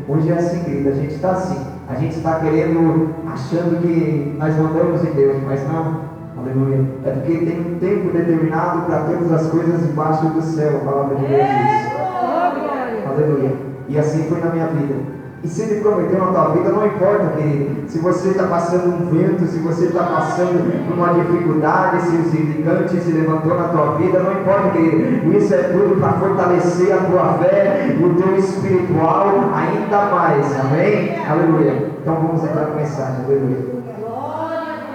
Hoje é assim, querido, a gente está assim. A gente está querendo, achando que nós mandamos em Deus, mas não. Aleluia. É porque tem um tempo determinado para todas as coisas debaixo do céu. A palavra de Deus diz. Aleluia. E assim foi na minha vida. E se Ele prometeu na tua vida, não importa, querido, se você está passando um vento, se você está passando por uma dificuldade, se o gigante se levantou na tua vida, não importa, querido, isso é tudo para fortalecer a tua fé e o teu espiritual ainda mais, amém? Aleluia. Então vamos entrar na mensagem, aleluia.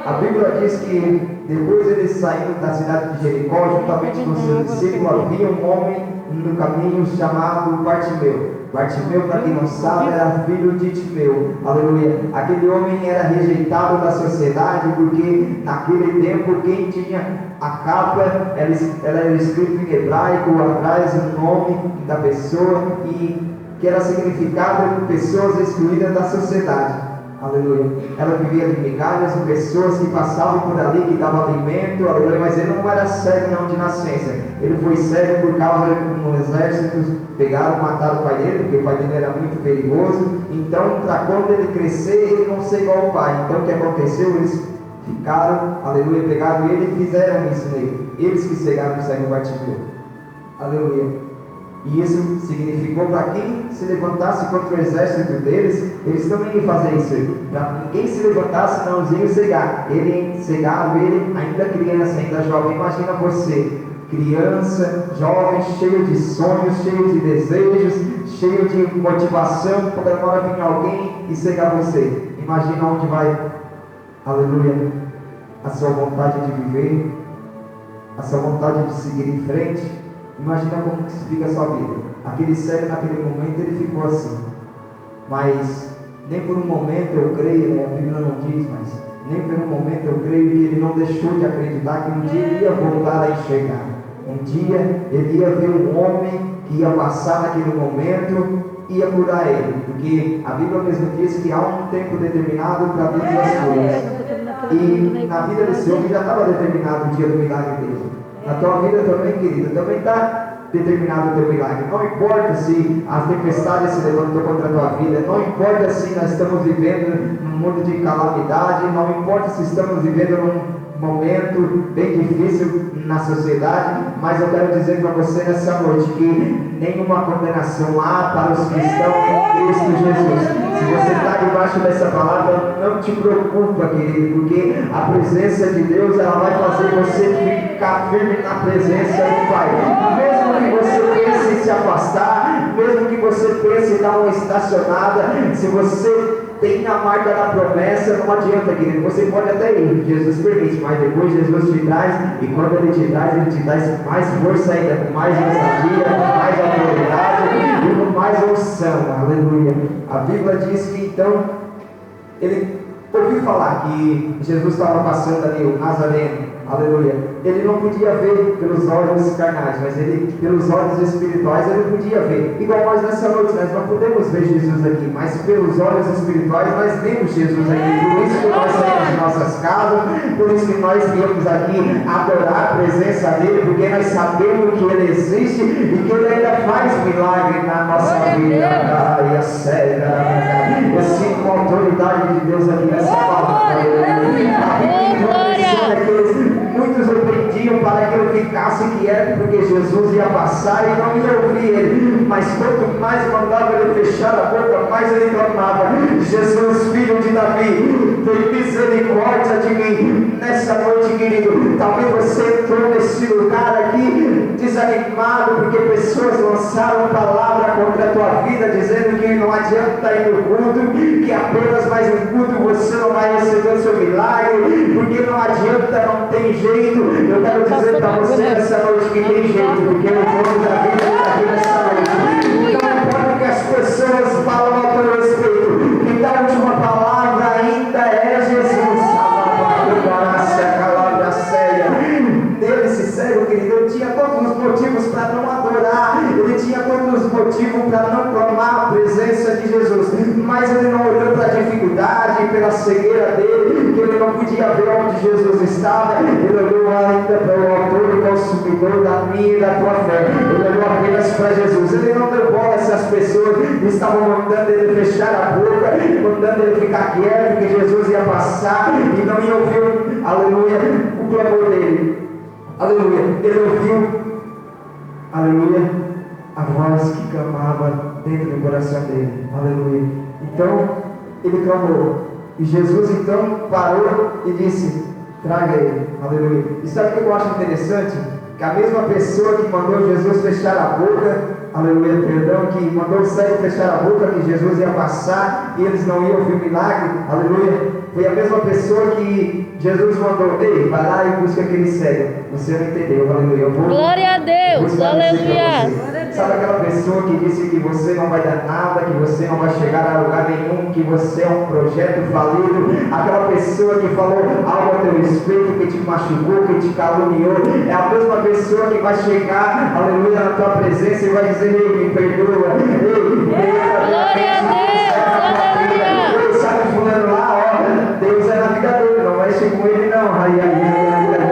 A Bíblia diz que depois eles saíram da cidade de Jericó, juntamente com seus discípulos, havia um homem no caminho chamado Bartimeu. Bartimeu, para quem não sabe, era filho de Timeu, aleluia. Aquele homem era rejeitado da sociedade, porque naquele tempo quem tinha a capa, ela era escrita em hebraico, atrás o nome da pessoa, e que era significado pessoas excluídas da sociedade. Aleluia. Ela vivia de migalhas de pessoas que passavam por ali, que davam alimento, aleluia. Mas ele não era cego não de nascença. Ele foi cego por causa no exército, pegaram, mataram o pai dele, porque o pai dele era muito perigoso. Então, para quando ele crescer, ele não ser igual ao pai. Então, o que aconteceu? Eles ficaram, aleluia, pegaram ele e fizeram isso nele. Eles que cegaram o cego Bartimeu. Aleluia. E isso significou para quem se levantasse contra o exército deles, eles também iam fazer isso. Para quem se levantasse, não os iam cegar. Cegaram ele, ainda criança, ainda jovem. Imagina você, criança, jovem, cheio de sonhos, cheio de desejos, cheio de motivação, para uma hora vir alguém e cegar você. Imagina onde vai, aleluia, a sua vontade de viver, a sua vontade de seguir em frente. Imagina como que fica a sua vida. Aquele cego naquele momento ele ficou assim. Mas nem por um momento eu creio, né? A Bíblia não diz, mas nem por um momento eu creio que ele não deixou de acreditar que um dia ele ia voltar a enxergar. Um dia ele ia ver um homem que ia passar naquele momento, ia curar ele. Porque a Bíblia mesmo diz que há um tempo determinado para todas as coisas. E na vida desse homem já estava determinado o dia do milagre dele. Na tua vida também, querido, também está determinado o teu milagre. Não importa se a tempestade se levantou contra a tua vida, não importa se nós estamos vivendo num mundo de calamidade, não importa se estamos vivendo num momento bem difícil na sociedade, mas eu quero dizer para você nessa noite que nenhuma condenação há para os que estão em Cristo Jesus. Se você está debaixo dessa palavra, não te preocupa, querido, porque a presença de Deus ela vai fazer você ficar firme na presença do Pai. Mesmo que você pense em se afastar, mesmo que você pense em dar uma estacionada, se você tem a marca da promessa, não adianta, querido, você pode até ir, Jesus permite, mas depois Jesus te traz, e quando Ele te traz com mais força ainda, com mais ousadia, com mais autoridade e com mais unção, aleluia. A Bíblia diz que então, ele ouviu falar que Jesus estava passando ali, o Nazareno, aleluia. Ele não podia ver pelos olhos carnais, mas ele, pelos olhos espirituais, ele podia ver. Igual nós nessa noite, nós não podemos ver Jesus aqui, mas pelos olhos espirituais nós vemos Jesus aqui. Por isso que nós saímos de nossas casas, por isso que nós viemos aqui adorar a presença dele, porque nós sabemos que ele existe e que ele ainda faz milagre na nossa vida. Ai, a sério, eu sinto uma autoridade de Deus aqui nessa palavra. Muitos repreendiam para que eu ficasse quieto, porque Jesus ia passar e não ia ouvir ele. Mas quanto mais mandava ele fechar a boca, mais ele clamava: Jesus, filho de Davi, tem misericórdia de mim. Nessa noite, querido, talvez você entrou nesse lugar aqui desanimado, porque pessoas lançaram palavra contra a tua vida, dizendo que não adianta ir no culto, que apenas mais um culto você não vai receber o seu milagre, porque não adianta, não tem jeito. Eu quero dizer para você nessa noite que tem jeito, porque o dono da vida está aqui nessa noite. Então não importa o que as pessoas falam ao teu respeito, que da última palavra ainda é Jesus. Dele, esse cego, querido, ele tinha todos os motivos para não adorar, ele tinha todos os motivos para não clamar a presença de Jesus, mas ele não olhou para a dificuldade, pela pela cegueira dele, que ele não podia ver onde Jesus estava, ele olhou ainda para o autor e consumidor da minha e da tua fé. Ele olhou apenas para Jesus. Ele não deu bola se as pessoas estavam mandando ele fechar a boca, mandando ele ficar quieto, que Jesus ia passar e não ia ouvir, aleluia, o clamor dele. Aleluia. Ele ouviu, aleluia, a voz que clamava dentro do coração dele. Aleluia. Então, ele clamou. E Jesus então parou e disse: traga ele. Aleluia. E sabe o que eu acho interessante? Que a mesma pessoa que mandou Jesus fechar a boca, aleluia, perdão, que mandou o cego fechar a boca, que Jesus ia passar e eles não iam ouvir o milagre, aleluia, foi a mesma pessoa que Jesus mandou: ei, vai lá e busca aquele cego. Você não entendeu, aleluia. Glória a Deus, aleluia. Sabe aquela pessoa que disse que você não vai dar nada, que você não vai chegar a lugar nenhum, que você é um projeto falido? Aquela pessoa que falou algo a teu respeito, que te machucou, que te caluniou, é a mesma pessoa que vai chegar, aleluia, na tua presença e vai dizer: ei, me perdoa, glória a Deus, aleluia. Sabe fulano lá, ó, Deus é na vida dele, não mexe com ele não.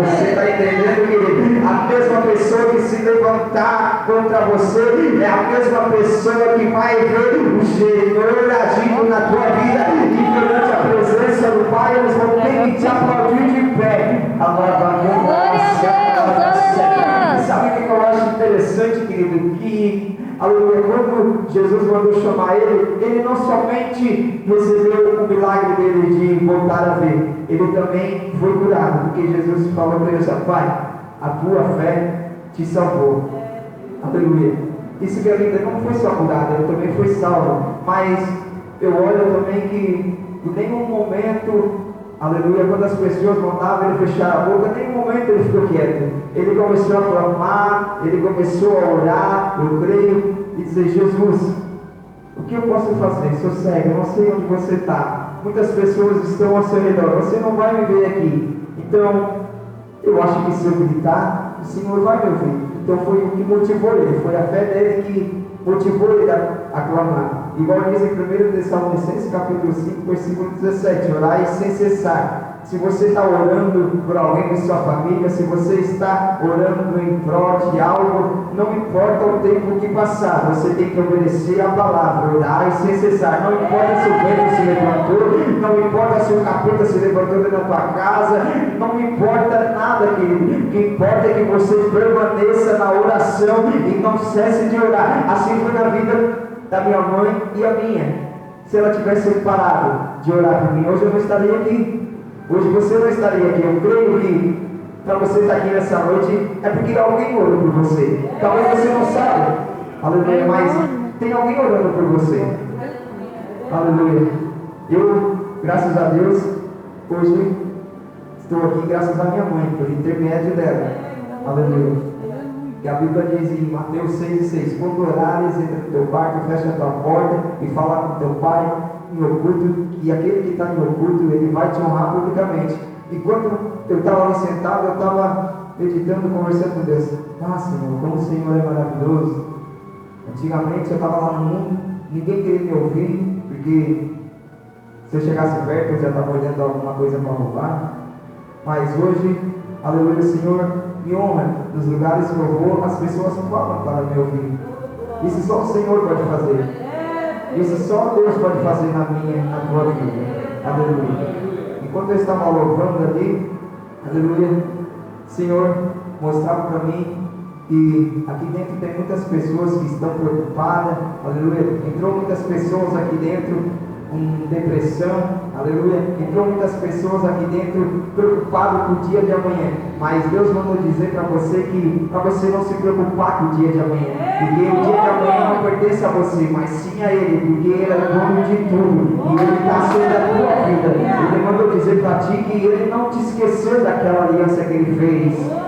Você está entendendo, querido? A mesma pessoa que se levantar contra você é a mesma pessoa que vai ver o Senhor agindo na tua vida, e durante a presença do Pai eles vão ter que te aplaudir de pé. Sabe o que eu acho interessante, querido? Que, aleluia, quando Jesus mandou chamar ele, ele não somente recebeu o milagre dele de voltar a ver, ele também foi curado, porque Jesus falou para ele: Pai, a tua fé te salvou. Aleluia. Isso que a vida não foi só curada, ele também foi salvo. Mas eu olho também que em nenhum momento, aleluia, quando as pessoas mandavam ele fechar a boca, em nenhum momento ele ficou quieto. Ele começou a clamar, ele começou a orar, eu creio, e dizer: Jesus, o que eu posso fazer? Sou cego, eu não sei onde você está. Muitas pessoas estão ao seu redor, você não vai me ver aqui. Então, eu acho que se eu gritar, o Senhor vai me ouvir. Então foi o que motivou ele, foi a fé dele que motivou ele a clamar. Igual diz em 1 Tessalonicenses capítulo 5, versículo 17: orai sem cessar. Se você está orando por alguém de sua família, se você está orando em prol de algo, não importa o tempo que passar, você tem que obedecer a palavra, orar sem cessar. Não importa se o vento se levantou, não importa se o capeta se levantou dentro da tua casa, não importa nada, querido. O que importa é que você permaneça na oração e não cesse de orar. Assim foi na vida da minha mãe e a minha. Se ela tivesse parado de orar por mim, hoje eu não estaria aqui. Hoje você não estaria aqui. Eu creio que para você estar aqui nessa noite é porque alguém orou por você. Talvez você não saiba, aleluia, mas tem alguém orando por você. Aleluia. Eu, graças a Deus, hoje estou aqui graças à minha mãe, por intermédio dela. Aleluia. Que a Bíblia diz em Mateus 6,6: quando orares, entra no teu quarto, fecha a tua porta e fala com teu pai em oculto, e aquele que está em oculto, ele vai te honrar publicamente. E quando eu estava ali sentado, eu estava meditando, conversando com Deus. Ah, Senhor, como o Senhor é maravilhoso. Antigamente eu estava lá no mundo, ninguém queria me ouvir, porque se eu chegasse perto eu já estava olhando alguma coisa para roubar. Mas hoje, aleluia, o Senhor me honra. Nos lugares que eu vou, as pessoas falam para me ouvir. Isso só o Senhor pode fazer. Isso só Deus pode fazer na minha, na tua vida. Aleluia. Enquanto eu estava louvando ali, aleluia, o Senhor mostrava para mim que aqui dentro tem muitas pessoas que estão preocupadas. Aleluia. Entrou muitas pessoas aqui dentro com depressão, aleluia. Entrou muitas pessoas aqui dentro preocupadas com o dia de amanhã, mas Deus mandou dizer para você que para você não se preocupar com o dia de amanhã, porque o dia de amanhã não pertence a você, mas sim a Ele, porque Ele é dono de tudo e Ele está sobre a tua vida. Ele mandou dizer para ti que Ele não te esqueceu daquela aliança que Ele fez.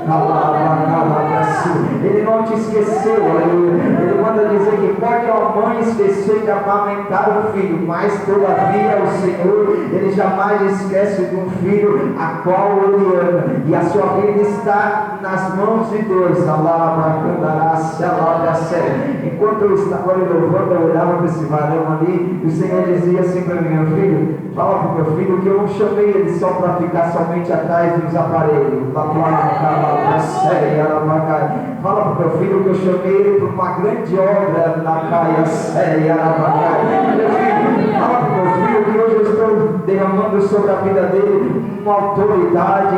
Ele não te esqueceu, aleluia. Ele manda dizer que pode a mãe esquecer de amamentar o filho, mas todavia o Senhor, Ele jamais esquece de um filho a qual Ele ama, e a sua vida está nas mãos de Deus. Enquanto eu estava ali louvando, eu olhava para esse varão ali, e o Senhor dizia assim para mim: meu filho, fala para o meu filho que eu não chamei ele só para ficar somente atrás dos aparelhos. Fala para o meu filho que eu chamei ele para uma grande obra na Caia Séria. Meu filho, fala para o meu filho que hoje eu estou derramando sobre a vida dele uma autoridade.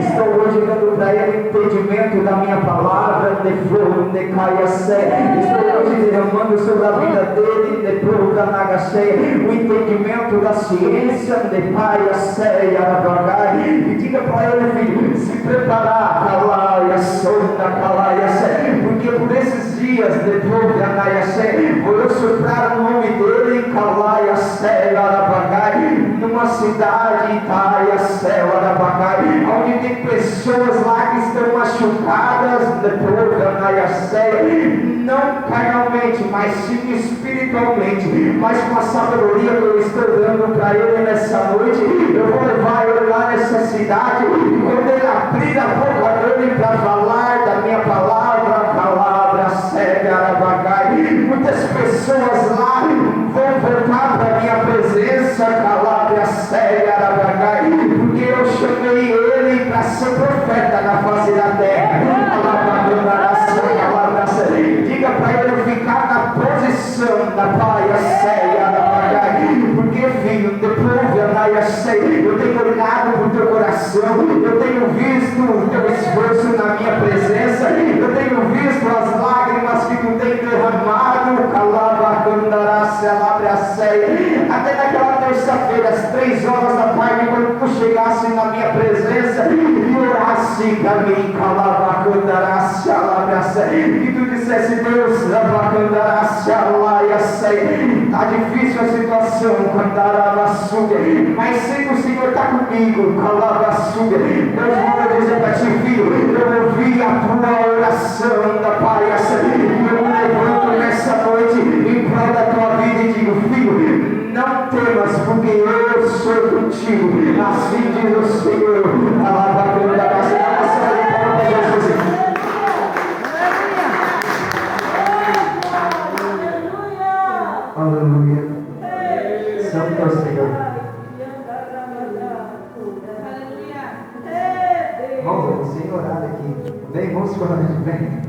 Estou hoje dando para ele entendimento da minha palavra. Estou hoje derramando sobre a vida dele o entendimento da ciência. E diga para ele, filho, se preparar, porque por esses dias depois vou eu soprar o nome dele numa cidade onde tem pessoas lá que estão machucadas não carnalmente, mas sim espiritualmente, mas com a sabedoria que eu estou dando para ele nessa noite, eu vou levar ele lá nessa cidade, e quando ele abrir a boca dele para falar da minha palavra muitas pessoas lá vão voltar para a minha presença, porque eu chamei ele para ser profeta na face da terra. Diga para ele ficar na posição da paia séria, porque filho, eu tenho olhado para o teu coração, eu tenho visto o teu esforço na minha presença, eu tenho visto as lágrimas que tu tem derramado, até naquela terça-feira, às 3 horas da tarde, quando tu chegasse na minha presença e orasse para mim, e tu dissesse: Deus, está difícil a situação, mas sei que o Senhor está comigo. Deus manda dizer para ti, filho, eu ouvi a tua oração da Pai, e eu me levanto nessa noite em prol da tua vida e digo: filho, não temas, porque eu sou contigo. Assim diz o Senhor. Aleluia. Santo é o Senhor. Vamos sem orar aqui. Vem, vamos orar. Vem.